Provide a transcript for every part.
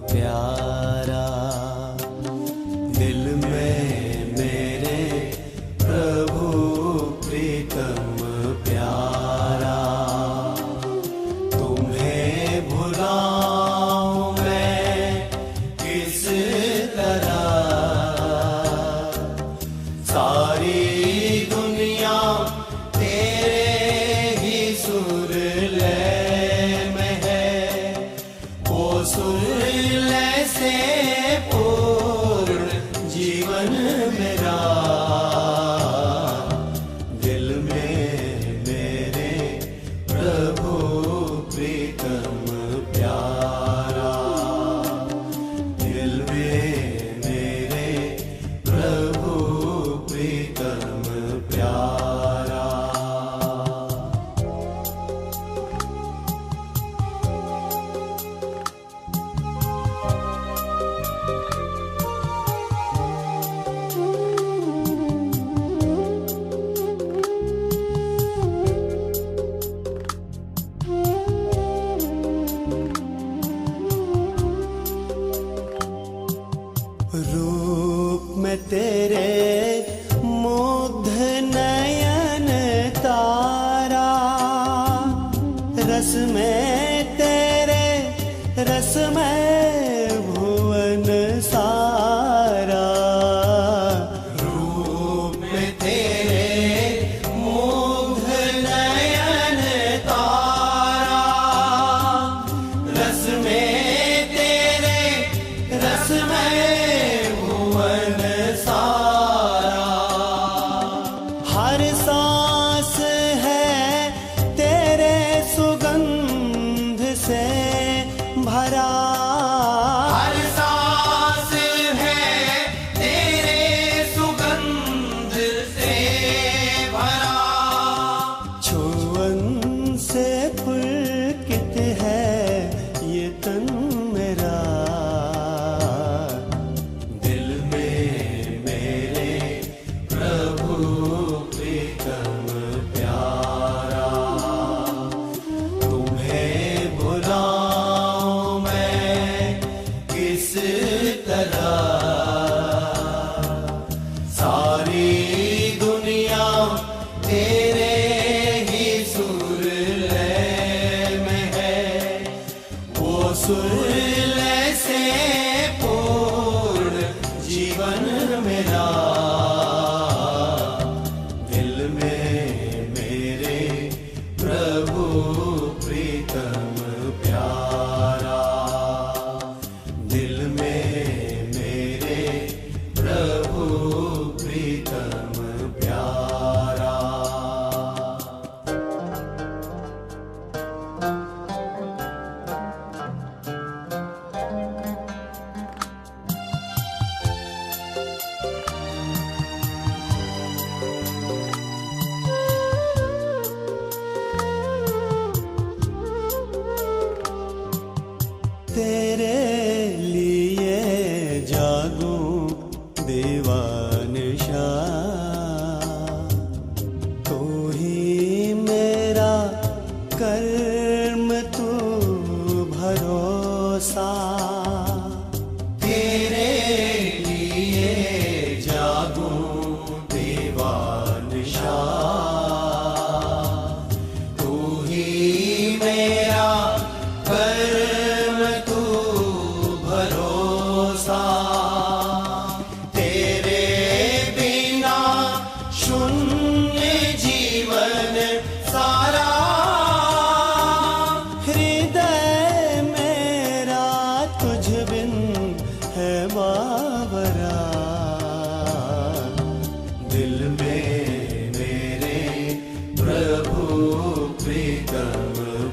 प्यारा, दिल में मेरे प्रभु प्रीतम प्यारा। तुम्हें भुलाऊं मैं किस तरह, सारी दुनिया तेरे ही सुर लय में है। वो सुर लय से पूर्ण जीवन मेरा, दिल में मेरे प्रभु प्रीतम प्यारा, दिल में मेरे प्रभु प्रीतम प्यारा। रूप में तेरे मुग्ध नयन तारा, रस में तेरे रस में भुवन सारा। रूप में तेरे मुग्ध नयन तारा, रस में तेरे रस में भुवन सारा। हर सांस है तेरे सुगंध से भरा, हर सांस है तेरे सुगंध से भरा। छुअन से पुलकित है ये तन मेरा, दिल में मेरे प्रभु प्रीतम प्यारा। तुम्हें भुलाऊं मैं किस तरह, सारी दुनिया तेरे ही सुर लय में है। वो सुर लय से पूर्ण जीवन मेरा, दिल में मेरे प्रभु प्रीतम प्यारा, दिल में मेरे प्रभु प्रीतम प्यारा। तेरे लिए जागूं दीवानिशा, तू ही मेरा कर्म तू भरोसा। तेरे लिए जागूं दीवानिशा, तू ही मेरा कर्म तू भरोसा। तेरे बिना शून्य जीवन सारा, हृदय मेरा तुझ बिन है बावरा। दिल में मेरे प्रभु प्रीतम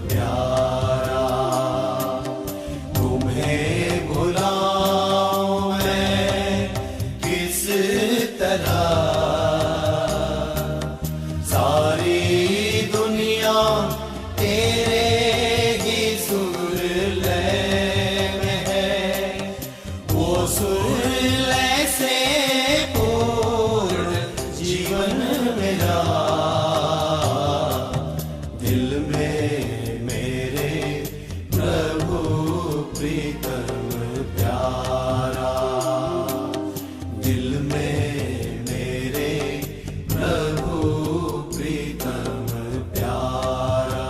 प्यारा। तुम्हें भुलाऊं मैं किस तरह, सारी दुनिया तेरे ही सुर लय में है। वो सुर लय से पूर्ण जीवन मेरा, दिल में मेरे प्रभु प्रीतम प्यारा, दिल में मेरे प्रभु प्रीतम प्यारा।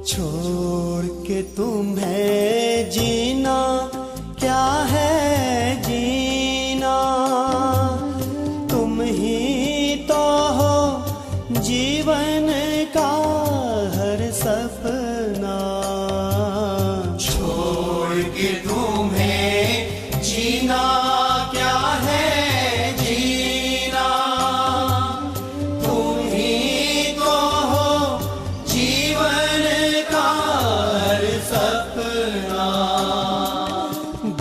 छोड़ के तुम्हें जीना क्या है जीना, तुम ही तो हो जीवन का हर सपना। छोड़ के तुम्हें जीना क्या है जीना, तुम ही तो हो जीवन का हर सपना।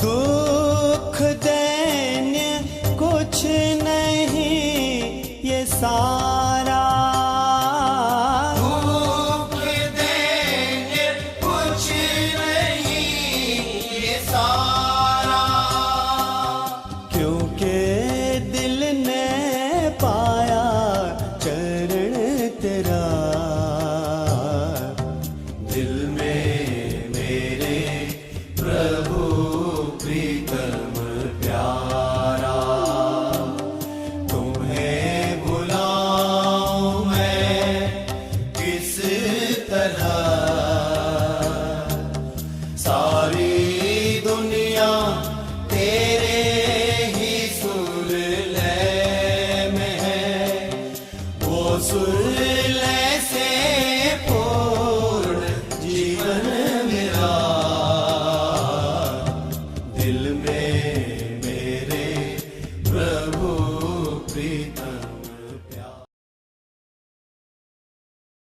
दुख दैन्य कुछ नहीं ये सारा, दुख दैन्य कुछ नहीं ये सारा, क्योंकि दिल ने पाया चरण तेरा। दिल में मेरे प्रभु प्रीतम प्यारा, तुम्हें बुलाऊं मैं किस तरह। सारी दुनिया तेरे ही सुर लय में है, वो सुर